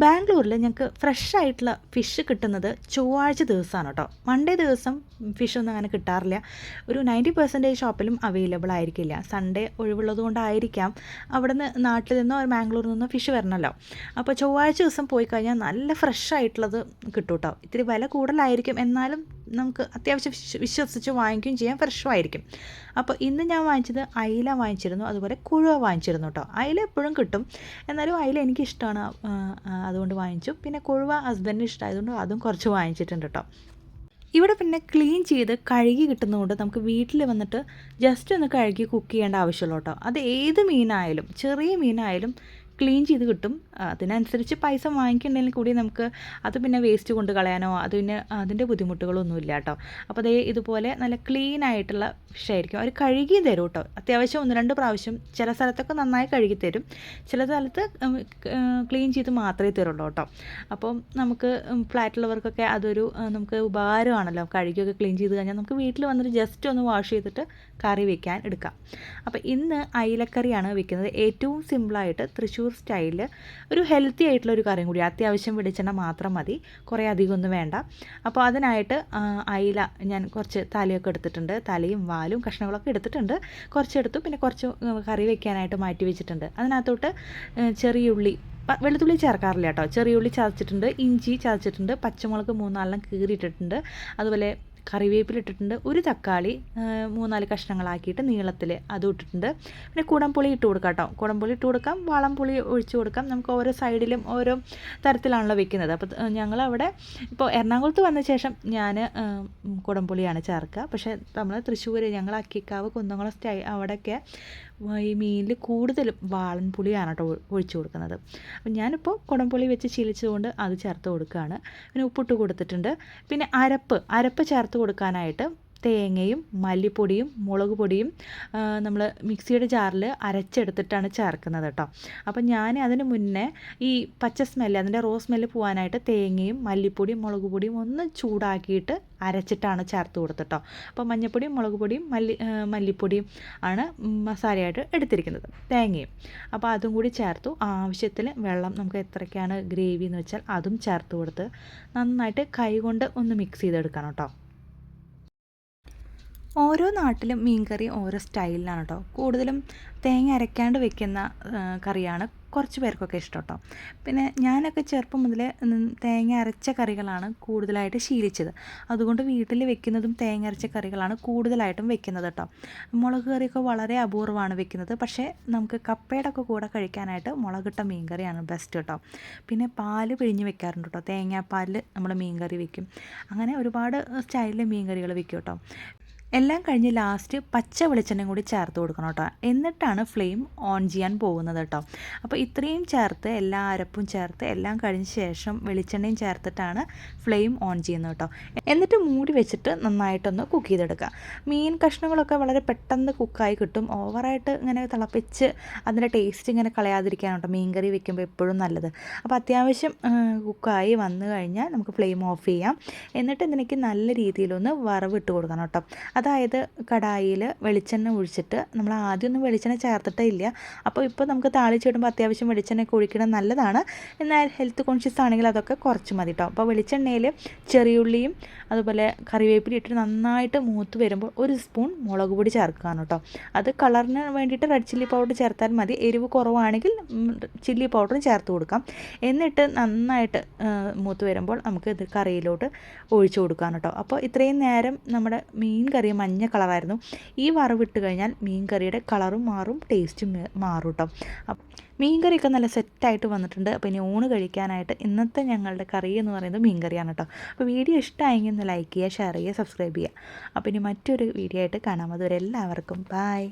ബാംഗ്ലൂരിൽ ഞങ്ങൾക്ക് ഫ്രഷ് ആയിട്ടുള്ള ഫിഷ് കിട്ടുന്നത് ചൊവ്വാഴ്ച ദിവസമാണ് കേട്ടോ. മൺഡേ ദിവസം ഫിഷൊന്നും അങ്ങനെ കിട്ടാറില്ല. ഒരു 90% ഷോപ്പിലും അവൈലബിൾ ആയിരിക്കില്ല. സൺഡേ ഒഴിവുള്ളത് കൊണ്ടായിരിക്കാം അവിടെ നിന്ന് നാട്ടിൽ നിന്നോ ബാംഗ്ലൂരിൽ നിന്നോ ഫിഷ് വരണമല്ലോ. അപ്പോൾ ചൊവ്വാഴ്ച ദിവസം പോയി കഴിഞ്ഞാൽ നല്ല ഫ്രഷ് ആയിട്ടുള്ളത് കിട്ടും കേട്ടോ. ഇത്തിരി വില കൂടുതലായിരിക്കും, എന്നാലും നമുക്ക് അത്യാവശ്യം വിശ്വസിച്ച് വാങ്ങിക്കുകയും ചെയ്യാം, ഫ്രഷും ആയിരിക്കും. അപ്പോൾ ഇന്ന് ഞാൻ വാങ്ങിച്ചത് അയില വാങ്ങിച്ചിരുന്നു, അതുപോലെ കുഴുവ വാങ്ങിച്ചിരുന്നു കേട്ടോ. അയില എപ്പോഴും കിട്ടും, എന്നാലും അയില എനിക്കിഷ്ടമാണ്, അതുകൊണ്ട് വാങ്ങിച്ചു. പിന്നെ കുഴുവ ഹസ്ബൻഡിന് ഇഷ്ടമായതുകൊണ്ട് അതും കുറച്ച് വാങ്ങിച്ചിട്ടുണ്ട് കേട്ടോ. ഇവിടെ പിന്നെ ക്ലീൻ ചെയ്ത് കഴുകി കിട്ടുന്നതുകൊണ്ട് നമുക്ക് വീട്ടിൽ വന്നിട്ട് ജസ്റ്റ് ഒന്ന് കഴുകി കുക്ക് ചെയ്യേണ്ട ആവശ്യമുള്ളൂ കേട്ടോ. അത് ഏത് മീനായാലും ചെറിയ മീനായാലും ക്ലീൻ ചെയ്ത് കിട്ടും. അതിനനുസരിച്ച് പൈസ വാങ്ങിക്കണമെങ്കിൽ കൂടി നമുക്ക് അത് പിന്നെ വേസ്റ്റ് കൊണ്ട് കളയാനോ പിന്നെ അതിൻ്റെ ബുദ്ധിമുട്ടുകളൊന്നുമില്ല കേട്ടോ. അപ്പോൾ അതേ ഇതുപോലെ നല്ല ക്ലീൻ ആയിട്ടുള്ള ഫിഷായിരിക്കും. അവർ കഴുകി തരും കേട്ടോ. അത്യാവശ്യം 1-2 പ്രാവശ്യം ചില സ്ഥലത്തൊക്കെ നന്നായി കഴുകി തരും, ചില സ്ഥലത്ത് ക്ലീൻ ചെയ്ത് മാത്രമേ തരുള്ളൂ കേട്ടോ. അപ്പം നമുക്ക് ഫ്ലാറ്റിലുള്ളവർക്കൊക്കെ അതൊരു നമുക്ക് ഉപകാരമാണല്ലോ. കഴുകിയൊക്കെ ക്ലീൻ ചെയ്ത് കഴിഞ്ഞാൽ നമുക്ക് വീട്ടിൽ വന്നിട്ട് ജസ്റ്റ് ഒന്ന് വാഷ് ചെയ്തിട്ട് കറി വയ്ക്കാൻ എടുക്കാം. അപ്പോൾ ഇന്ന് അയിലക്കറിയാണ് വെക്കുന്നത്. ഏറ്റവും സിമ്പിളായിട്ട് തൃശ്ശൂർ സ്റ്റൈലിൽ ഒരു ഹെൽത്തി ആയിട്ടുള്ള ഒരു കറിയും കൂടി. അത്യാവശ്യം വെളിച്ചെണ്ണ മാത്രം മതി, കുറേ അധികമൊന്നും വേണ്ട. അപ്പോൾ അതിനായിട്ട് അയില ഞാൻ കുറച്ച് തലയൊക്കെ എടുത്തിട്ടുണ്ട്, തലയും വാലും കഷ്ണങ്ങളൊക്കെ എടുത്തിട്ടുണ്ട്, കുറച്ചെടുത്തു. പിന്നെ കുറച്ച് കറി വയ്ക്കാനായിട്ട് മാറ്റി വെച്ചിട്ടുണ്ട്. അതിനകത്തോട്ട് ചെറിയുള്ളി, വെളുത്തുള്ളി ചേർക്കാറില്ല കേട്ടോ, ചെറിയുള്ളി ചതച്ചിട്ടുണ്ട്, ഇഞ്ചി ചതച്ചിട്ടുണ്ട്, പച്ചമുളക് 3-4 കീറിയിട്ടിട്ടുണ്ട്, അതുപോലെ കറിവേപ്പിലിട്ടിട്ടുണ്ട്, ഒരു തക്കാളി 3-4 കഷ്ണങ്ങളാക്കിയിട്ട് നീളത്തിൽ അതും ഇട്ടിട്ടുണ്ട്. പിന്നെ കുടംപുളി ഇട്ട് കൊടുക്കാം കേട്ടോ. കുടംപുളി ഇട്ട് കൊടുക്കാം, വാളംപുളി ഒഴിച്ച് കൊടുക്കാം. നമുക്ക് ഓരോ സൈഡിലും ഓരോ തരത്തിലാണല്ലോ വെക്കുന്നത്. അപ്പോൾ ഞങ്ങളവിടെ ഇപ്പോൾ എറണാകുളത്ത് വന്ന ശേഷം ഞാൻ കുടംപുളിയാണ് ചേർക്കുക. പക്ഷേ നമ്മൾ തൃശ്ശൂർ, ഞങ്ങൾ അക്കിക്കാവ്, കുന്നംകുളം അവിടെയൊക്കെ ഈ മീനിൽ കൂടുതലും വാളൻപുളിയാണ് കേട്ടോ ഒഴിച്ച് കൊടുക്കുന്നത്. അപ്പം ഞാനിപ്പോൾ കുടംപുളി വെച്ച് ശീലിച്ചതുകൊണ്ട് അത് ചേർത്ത് കൊടുക്കുകയാണ്. പിന്നെ ഉപ്പിട്ട് കൊടുത്തിട്ടുണ്ട്. പിന്നെ അരപ്പ് ചേർത്ത് കൊടുക്കാനായിട്ട് തേങ്ങയും മല്ലിപ്പൊടിയും മുളക് പൊടിയും നമ്മൾ മിക്സിയുടെ ജാറിൽ അരച്ചെടുത്തിട്ടാണ് ചേർക്കുന്നത് കേട്ടോ. അപ്പം ഞാൻ അതിന് മുന്നേ ഈ പച്ച സ്മെല്ല്, അതിൻ്റെ റോ സ്മെല്ല് പോകാനായിട്ട് തേങ്ങയും മല്ലിപ്പൊടിയും മുളക് പൊടിയും ഒന്ന് ചൂടാക്കിയിട്ട് അരച്ചിട്ടാണ് ചേർത്ത് കൊടുത്തിട്ടോ. അപ്പോൾ മഞ്ഞൾപ്പൊടിയും മുളക് പൊടിയും മല്ലിപ്പൊടിയും ആണ് മസാലയായിട്ട് എടുത്തിരിക്കുന്നത്, തേങ്ങയും. അപ്പോൾ അതും കൂടി ചേർത്തു. ആവശ്യത്തിന് വെള്ളം, നമുക്ക് എത്രയ്ക്കാണ് ഗ്രേവി എന്ന് വെച്ചാൽ അതും ചേർത്ത് കൊടുത്ത് നന്നായിട്ട് കൈകൊണ്ട് ഒന്ന് മിക്സ് ചെയ്തെടുക്കണം കേട്ടോ. ഓരോ നാട്ടിലും മീൻകറി ഓരോ സ്റ്റൈലിലാണ് കേട്ടോ. കൂടുതലും തേങ്ങ അരയ്ക്കാണ്ട് വെക്കുന്ന കറിയാണ് കുറച്ച് പേർക്കൊക്കെ ഇഷ്ടം കേട്ടോ. പിന്നെ ഞാനൊക്കെ ചെറുപ്പം മുതൽ തേങ്ങ അരച്ച കറികളാണ് കൂടുതലായിട്ട് ശീലിച്ചത്. അതുകൊണ്ട് വീട്ടിൽ വെക്കുന്നതും തേങ്ങ അരച്ച കറികളാണ് കൂടുതലായിട്ടും വെക്കുന്നത് കേട്ടോ. മുളക് കറിയൊക്കെ വളരെ അപൂർവമാണ് വെക്കുന്നത്. പക്ഷേ നമുക്ക് കപ്പയുടെ ഒക്കെ കൂടെ കഴിക്കാനായിട്ട് മുളകിട്ട മീൻ കറിയാണ് ബെസ്റ്റ് കേട്ടോ. പിന്നെ പാല് പിഴിഞ്ഞ് വെക്കാറുണ്ട് കേട്ടോ. തേങ്ങാപ്പാലിൽ നമ്മൾ മീൻ കറി വെക്കും. അങ്ങനെ ഒരുപാട് സ്റ്റൈലിൽ മീൻ കറികൾ വെക്കും കേട്ടോ. എല്ലാം കഴിഞ്ഞ് ലാസ്റ്റ് പച്ച വെളിച്ചെണ്ണയും കൂടി ചേർത്ത് കൊടുക്കണം കേട്ടോ. എന്നിട്ടാണ് ഫ്ലെയിം ഓൺ ചെയ്യാൻ പോകുന്നത് കേട്ടോ. അപ്പോൾ ഇത്രയും ചേർത്ത് എല്ലാ അരപ്പും ചേർത്ത് എല്ലാം കഴിഞ്ഞ ശേഷം വെളിച്ചെണ്ണയും ചേർത്തിട്ടാണ് ഫ്ലെയിം ഓൺ ചെയ്യുന്നത് കേട്ടോ. എന്നിട്ട് മൂടി വെച്ചിട്ട് നന്നായിട്ടൊന്ന് കുക്ക് ചെയ്തെടുക്കുക. മീൻ കഷ്ണങ്ങളൊക്കെ വളരെ പെട്ടെന്ന് കുക്കായി കിട്ടും. ഓവറായിട്ട് ഇങ്ങനെ തിളപ്പിച്ച് അതിൻ്റെ ടേസ്റ്റ് ഇങ്ങനെ കളയാതിരിക്കാണ് കേട്ടോ മീൻ കറി വെക്കുമ്പോൾ എപ്പോഴും നല്ലത്. അപ്പോൾ അത്യാവശ്യം കുക്കായി വന്നു കഴിഞ്ഞാൽ നമുക്ക് ഫ്ലെയിം ഓഫ് ചെയ്യാം. എന്നിട്ട് ഇതിലേക്ക് നല്ല രീതിയിലൊന്ന് വറവിട്ട് കൊടുക്കണം കേട്ടോ. അതായത് കടായിൽ വെളിച്ചെണ്ണ ഒഴിച്ചിട്ട്, നമ്മൾ ആദ്യമൊന്നും വെളിച്ചെണ്ണ ചേർത്തിട്ടേ ഇല്ല. അപ്പോൾ ഇപ്പോൾ നമുക്ക് താളിച്ചിടുമ്പോൾ അത്യാവശ്യം വെളിച്ചെണ്ണയൊക്കെ ഒഴിക്കണം, നല്ലതാണ്. എന്നാൽ ഹെൽത്ത് കോൺഷ്യസ് ആണെങ്കിൽ അതൊക്കെ കുറച്ച് മതി കേട്ടോ. അപ്പോൾ വെളിച്ചെണ്ണയിൽ ചെറിയുള്ളിയും അതുപോലെ കറിവേപ്പില ഇട്ടിട്ട് നന്നായിട്ട് മൂത്ത് വരുമ്പോൾ 1 സ്പൂൺ മുളക് പൊടി ചേർക്കുകയാണ് കേട്ടോ. അത് കളറിന് വേണ്ടിയിട്ട് റെഡ് ചില്ലി പൗഡർ ചേർത്താൽ മതി. എരിവ് കുറവാണെങ്കിൽ ചില്ലി പൗഡറും ചേർത്ത് കൊടുക്കാം. എന്നിട്ട് നന്നായിട്ട് മൂത്ത് വരുമ്പോൾ നമുക്ക് ഇത് കറിയിലോട്ട് ഒഴിച്ചു കൊടുക്കാം കേട്ടോ. അപ്പോൾ ഇത്രയും നേരം നമ്മുടെ മീൻ കറി മഞ്ഞ കളറായിരുന്നു. ഈ വറവിട്ട് കഴിഞ്ഞാൽ മീൻ കറിയുടെ കളറും മാറും, ടേസ്റ്റും മാറും കേട്ടോ. മീൻ കറിയൊക്കെ നല്ല സെറ്റായിട്ട് വന്നിട്ടുണ്ട്. അപ്പോൾ ഇനി ഊണ് കഴിക്കാനായിട്ട് ഇന്നത്തെ ഞങ്ങളുടെ കറി എന്ന് പറയുന്നത് മീൻ കറിയാണ് കേട്ടോ. അപ്പോൾ വീഡിയോ ഇഷ്ടമായെങ്കിൽ ഒന്ന് ലൈക്ക് ചെയ്യുക, ഷെയർ ചെയ്യുക, സബ്സ്ക്രൈബ് ചെയ്യുക. അപ്പോൾ ഇനി മറ്റൊരു വീഡിയോ ആയിട്ട് കാണാം. അതുവരെ എല്ലാവർക്കും ബൈ.